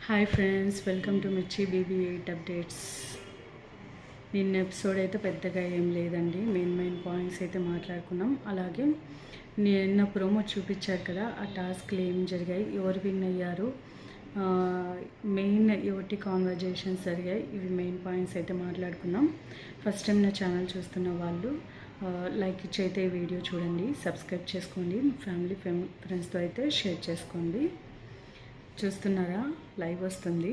Hi friends, welcome to మిర్చి BB8 updates. నిన్న episode అయితే పెద్దగా ఏం లేదండి. మెయిన్ పాయింట్స్ అయితే మాట్లాడుకున్నాం. అలాగే నిన్న ప్రోమో చూపించారు కదా, ఆ టాస్క్లు ఏం జరిగాయి, ఎవరు విన్ అయ్యారు, మెయిన్ ఎవరి కాన్వర్జేషన్స్ జరిగాయి, ఇవి మెయిన్ పాయింట్స్ అయితే మాట్లాడుకున్నాం. ఫస్ట్ టైం నా ఛానల్ చూస్తున్న వాళ్ళు లైక్ ఇచ్చి అయితే ఈ వీడియో చూడండి, సబ్స్క్రైబ్ చేసుకోండి, ఫ్యామిలీ ఫ్రెండ్స్తో అయితే షేర్ చేసుకోండి. చూస్తున్నారా, లైవ్ వస్తుంది,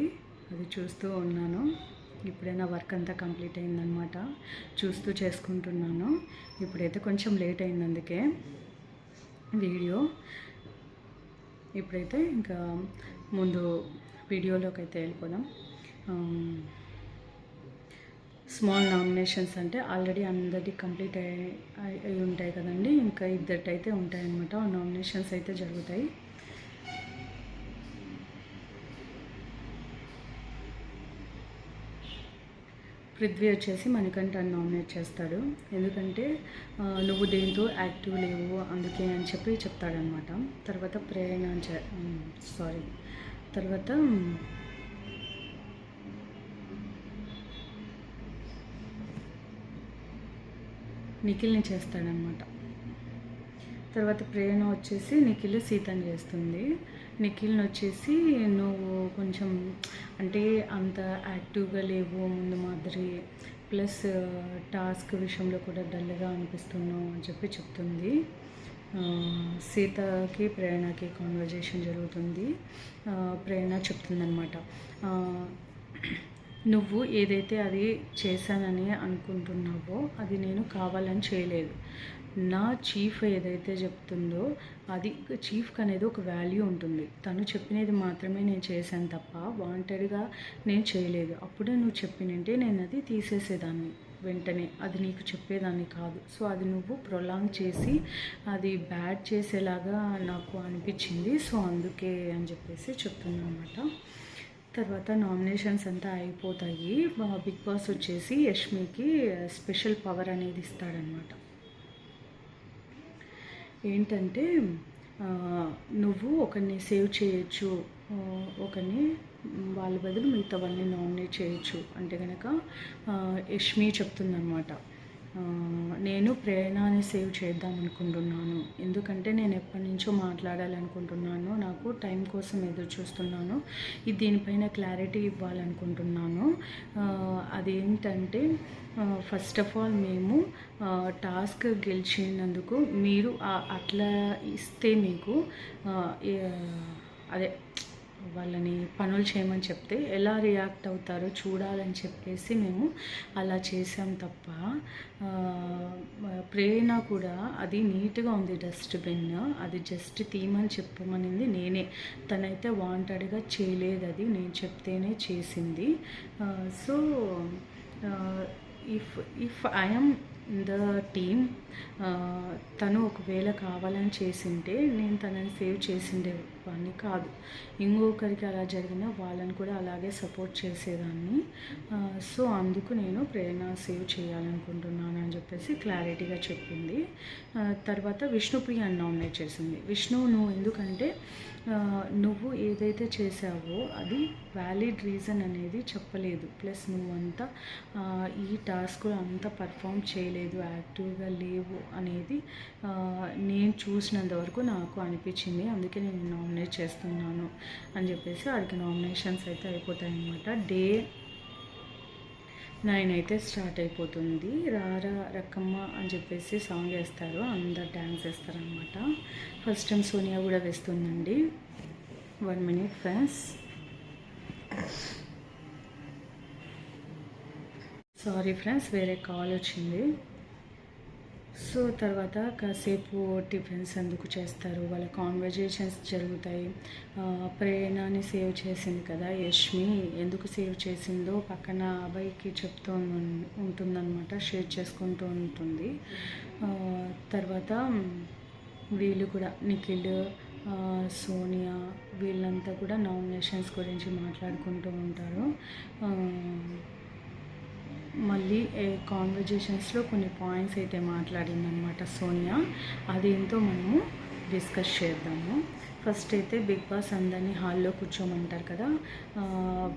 అది చూస్తూ ఉన్నాను. ఇప్పుడే నా వర్క్ అంతా కంప్లీట్ అయిందనమాట, చూస్తూ చేసుకుంటున్నాను. ఇప్పుడైతే కొంచెం లేట్ అయింది, అందుకే వీడియో. ఇప్పుడైతే ఇంకా ముందు వీడియోలోకి అయితే వెళ్ళిపోదాం. స్మాల్ నామినేషన్స్ అంటే ఆల్రెడీ అందరికీ కంప్లీట్ అయి ఉంటాయి కదండి, ఇంకా ఇద్దరిటైతే ఉంటాయన్నమాట. ఆ నామినేషన్స్ అయితే జరుగుతాయి. పృథ్వీ వచ్చేసి మణికంఠని నామినేట్ చేస్తాడు. ఎందుకంటే నువ్వు దేంతో యాక్టివ్ లేవు అందుకే అని చెప్పి చెప్తాడనమాట. తర్వాత ప్రేరణ తర్వాత నిఖిల్ని చేస్తాడనమాట. తర్వాత ప్రేరణ వచ్చేసి నిఖిల్ సీతని చేస్తుంది. నిఖిల్ని వచ్చేసి నువ్వు కొంచెం అంటే అంత యాక్టివ్గా లేవు ముందు మాదిరి, ప్లస్ టాస్క్ విషయంలో కూడా డల్గా అనిపిస్తున్నావు అని చెప్పి చెప్తుంది. సీతకి ప్రేరణకి కాన్వర్జేషన్ జరుగుతుంది. ప్రేరణ చెప్తుందనమాట, నువ్వు ఏదైతే అది చేశానని అనుకుంటున్నావో అది నేను కావాలని చేయలేదు. నా చీఫ్ ఏదైతే చెప్తుందో అది చీఫ్కి అనేది ఒక వాల్యూ ఉంటుంది. తను చెప్పినది మాత్రమే నేను చేశాను తప్ప వాంటెడ్గా నేను చేయలేదు. అప్పుడే నువ్వు చెప్పినంటే నేను అది తీసేసేదాన్ని వెంటనే, అది నీకు చెప్పేదాన్ని కాదు. సో అది నువ్వు ప్రొలాంగ్ చేసి అది బ్యాడ్ చేసేలాగా నాకు అనిపించింది. సో అందుకే అని చెప్పేసి చెప్తున్నాను అనమాట. తర్వాత నామినేషన్స్ అంతా అయిపోతాయి. బిగ్ బాస్ వచ్చేసి యష్మికి స్పెషల్ పవర్ అనేది ఇస్తాడనమాట. ఏంటంటే నువ్వు ఒకరిని సేవ్ చేయొచ్చు, ఒకరిని వాళ్ళ బదులు మిగతా వాళ్ళని నామినేట్ చేయొచ్చు అంటే కనుక యష్మి చెప్తుందనమాట, నేను ప్రేరణని సేవ్ చేద్దాం అనుకుంటున్నాను. ఎందుకంటే నేను ఎప్పటి నుంచో మాట్లాడాలనుకుంటున్నాను, నాకు టైం కోసం ఎదురు చూస్తున్నాను, దీనిపైన క్లారిటీ ఇవ్వాలనుకుంటున్నాను. అదేంటంటే ఫస్ట్ ఆఫ్ ఆల్ మేము టాస్క్ గెలిచినందుకు మీరు అట్లా ఇస్తే మీకు అదే వాళ్ళని పనులు చేయమని చెప్తే ఎలా రియాక్ట్ అవుతారో చూడాలని చెప్పేసి మేము అలా చేసాం తప్ప ప్రేరణ కూడా అది నీట్గా ఉంది డస్ట్బిన్, అది జస్ట్ తీయమని చెప్పమనింది నేనే. తనైతే వాంటెడ్గా చేయలేదు, అది నేను చెప్తేనే చేసింది. So if I'm the team, తను ఒకవేళ కావాలని చేసింటే నేను తనని సేవ్ చేసిండేవాడిని కాదు. ఇంకొకరికి అలా జరిగినా వాళ్ళని కూడా అలాగే సపోర్ట్ చేసేదాన్ని. సో అందుకు నేను ప్రేరణ సేవ్ చేయాలనుకుంటున్నాను అని చెప్పేసి క్లారిటీగా చెప్పింది. తర్వాత విష్ణుప్రియ నామినేట్ చేసింది. విష్ణు నువ్వు ఎందుకంటే నువ్వు ఏదైతే చేసావో అది వ్యాలిడ్ రీజన్ అనేది చెప్పలేదు, ప్లస్ నువ్వంతా ఈ టాస్క్లో అంతా పర్ఫామ్ చేయలేదు, యాక్టివ్గా లేవు అనేది నేను చూసినంత వరకు నాకు అనిపించింది. అందుకే నేను నామినేట్ చేస్తున్నాను అని చెప్పేసి వాడికి నామినేషన్స్ అయితే అయిపోతాయి అన్నమాట. డే 9 అయితే స్టార్ట్ అయిపోతుంది. రారా రక్కమ్మ అని చెప్పేసి సాంగ్ వేస్తారు, అందరు డ్యాన్స్ వేస్తారనమాట. ఫస్ట్ టైం సోనియా కూడా వేస్తుందండి. 1 minute ఫ్రెండ్స్, సారీ ఫ్రెండ్స్, వేరే కాల్ వచ్చింది. సో తర్వాత కాసేపు టిఫిన్స్ ఎందుకు చేస్తారు, వాళ్ళ కాన్వర్జేషన్స్ జరుగుతాయి. ప్రేరణని సేవ్ చేసింది కదా యష్మి, ఎందుకు సేవ్ చేసిందో పక్కన అబ్బాయికి చెప్తూ ఉంటుందన్నమాట, షేర్ చేసుకుంటూ ఉంటుంది. తర్వాత వీళ్ళు కూడా నిఖిల్, సోనియా వీళ్ళంతా కూడా నామినేషన్స్ గురించి మాట్లాడుకుంటూ ఉంటారు. మళ్ళీ కాన్వర్జేషన్స్లో కొన్ని పాయింట్స్ అయితే మాట్లాడిందనమాట సోనియా, అదేంటో మనము డిస్కస్ చేద్దాము. ఫస్ట్ అయితే బిగ్ బాస్ అందరినీ హాల్లో కూర్చోమంటారు కదా,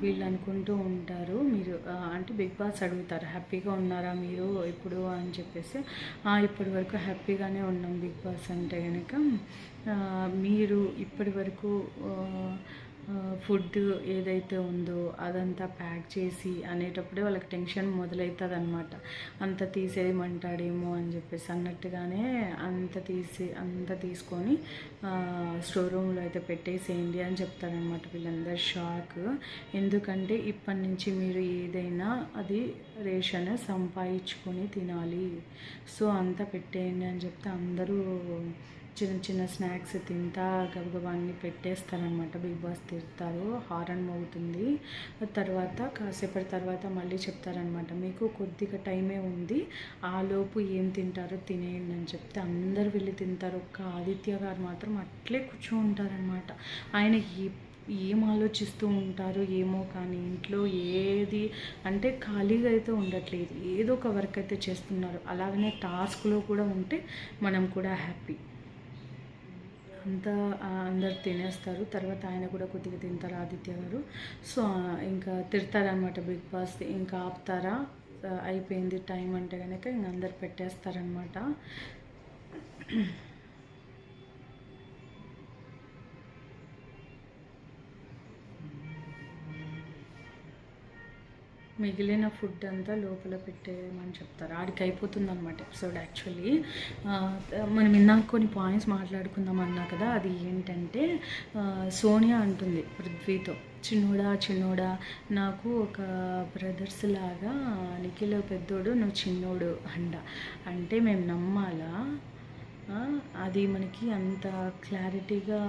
వీళ్ళు అనుకుంటూ ఉంటారు మీరు అంటే బిగ్ బాస్ అడుగుతారు హ్యాపీగా ఉన్నారా మీరు ఇప్పుడు అని చెప్పేసి, ఇప్పటి వరకు హ్యాపీగానే ఉన్నాం బిగ్ బాస్ అంటే కనుక, మీరు ఇప్పటి వరకు ఫుడ్ ఏదైతే ఉందో అదంతా ప్యాక్ చేసి అనేటప్పుడే వాళ్ళకి టెన్షన్ మొదలవుతుంది అనమాట. అంత తీసేయమంటాడేమో అని చెప్పేసి అన్నట్టుగానే అంత తీసుకొని స్టోర్ రూమ్లో అయితే పెట్టేసేయండి అని చెప్తారనమాట. వీళ్ళందరూ షాక్. ఎందుకంటే ఇప్పటి నుంచి మీరు ఏదైనా అది రేషన్ సంపాదించుకొని తినాలి, సో అంతా పెట్టేయండి అని చెప్తే అందరూ చిన్న చిన్న స్నాక్స్ తింటా గబగబా అన్నీ పెట్టేస్తారనమాట. బిగ్ బాస్ తిడతారు, హారన్ మోగుతుంది. తర్వాత కాసేపటి తర్వాత మళ్ళీ చెప్తారనమాట, మీకు కొద్దిగా టైమే ఉంది, ఆలోపు ఏం తింటారో తినేయండి అని చెప్తే అందరు వెళ్ళి తింటారు. ఒక్క ఆదిత్య గారు మాత్రం అట్లే కూర్చోంటారనమాట. ఆయన ఏం ఆలోచిస్తూ ఉంటారో ఏమో కానీ ఇంట్లో ఏది అంటే ఖాళీగా అయితే ఉండట్లేదు, ఏదో ఒక వర్క్ అయితే చేస్తున్నారు. అలాగనే టాస్క్లో కూడా ఉంటే మనం కూడా హ్యాపీ. అంతా అందరు తినేస్తారు. తర్వాత ఆయన కూడా కొద్దిగా తింటారు ఆదిత్య గారు. సో ఇంకా తిడతారనమాట బిగ్ బాస్, ఇంకా ఆపుతారా, అయిపోయింది టైం అంటే కనుక ఇంక అందరు పెట్టేస్తారనమాట. మిగిలిన ఫుడ్ అంతా లోపల పెట్టేయమని చెప్తారు. ఆడికి అయిపోతుంది అనమాట ఎపిసోడ్. యాక్చువల్లీ మనం ఇందాక కొన్ని పాయింట్స్ మాట్లాడుకుందాం అన్నా కదా, అది ఏంటంటే సోనియా అంటుంది పృథ్వీతో, చిన్నోడా నాకు ఒక బ్రదర్స్ లాగా నిఖిల్ పెద్దోడు నువ్వు చిన్నోడు అంటే మేము నమ్మాలా? అది మనకి అంత క్లారిటీగా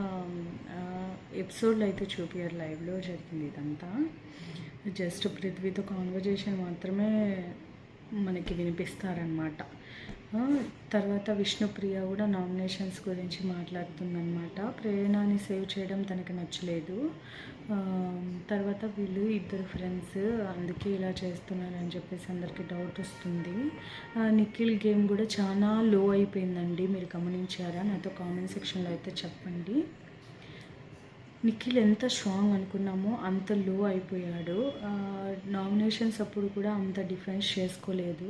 ఎపిసోడ్లో అయితే చూపించారు, లైవ్లో జరిగింది ఇదంతా. జస్ట్ పృథ్వీతో కాన్వర్జేషన్ మాత్రమే మనకి వినిపిస్తారనమాట. తర్వాత విష్ణుప్రియ కూడా నామినేషన్స్ గురించి మాట్లాడుతుందన్నమాట. ప్రేరణని సేవ్ చేయడం తనకి నచ్చలేదు. తర్వాత వీళ్ళు ఇద్దరు ఫ్రెండ్స్ అందుకే ఇలా చేస్తున్నారని చెప్పేసి అందరికీ డౌట్ వస్తుంది. నిఖిల్ గేమ్ కూడా చాలా లో అయిపోయిందండి, మీరు గమనించారా? నాతో కామెంట్ సెక్షన్లో అయితే చెప్పండి. నిఖిల్ ఎంత స్ట్రాంగ్ అనుకున్నామో అంత లో అయిపోయాడు. నామినేషన్స్ అప్పుడు కూడా అంత డిఫెన్స్ చేసుకోలేదు.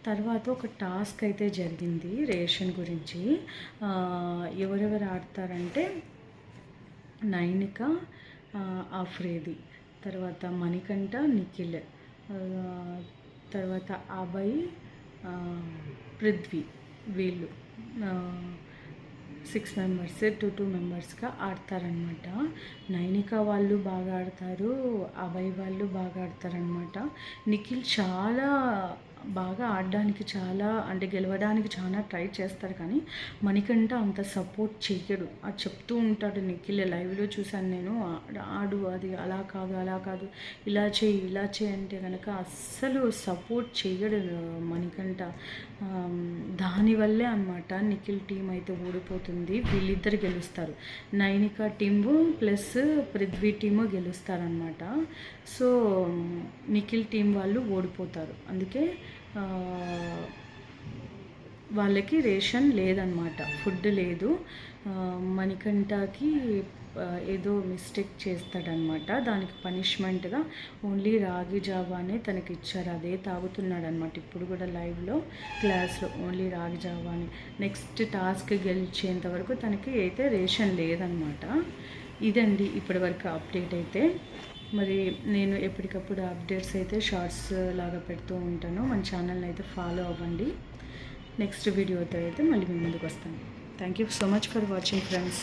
తర్వాత ఒక టాస్క్ అయితే జరిగింది రేషన్ గురించి. ఎవరెవరు ఆడతారంటే నైనిక, ఆఫ్రేది, తర్వాత మణికంఠ, నిఖిల్, తర్వాత అభయ్, పృథ్వీ, వీళ్ళు 6 మెంబర్స్ 2 మెంబర్స్గా ఆడతారనమాట. నైనిక వాళ్ళు బాగా ఆడతారు, అభయ్ వాళ్ళు బాగా ఆడతారనమాట. నిఖిల్ చాలా బాగా ఆడడానికి అంటే గెలవడానికి చాలా ట్రై చేస్తారు, కానీ మణికంఠ అంత సపోర్ట్ చేయడు. అది చెప్తూ ఉంటాడు నిఖిల్, లైవ్లో చూశాను నేను, ఆడు అది అలా కాదు ఇలా చేయి అంటే కనుక అస్సలు సపోర్ట్ చేయడు మణికంఠ. దానివల్లే అనమాట నిఖిల్ టీం అయితే ఓడిపోతుంది. వీళ్ళిద్దరు గెలుస్తారు, Nainika team plus Prithvi team గెలుస్తారనమాట. సో నిఖిల్ టీం వాళ్ళు ఓడిపోతారు. అందుకే వాళ్ళకి రేషన్ లేదనమాట, ఫుడ్ లేదు. మణికంఠకి ఏదో మిస్టేక్ చేస్తాడనమాట, దానికి పనిష్మెంట్గా ఓన్లీ రాగి జావానే తనకి ఇచ్చారు, అదే తాగుతున్నాడు అనమాట. ఇప్పుడు కూడా లైవ్లో క్లాస్లో ఓన్లీ రాగి జావాని. నెక్స్ట్ టాస్క్ గెలిచేంత వరకు తనకి అయితే రేషన్ లేదనమాట. ఇదండి ఇప్పటి వరకు అప్డేట్ అయితే. మరి నేను ఎప్పటికప్పుడు అప్డేట్స్ అయితే షార్ట్స్ లాగా పెడుతూ ఉంటాను, మన ఛానల్ని అయితే ఫాలో అవ్వండి. నెక్స్ట్ వీడియోతో అయితే మళ్ళీ మీ ముందుకు వస్తాను. Thank you so much for watching friends.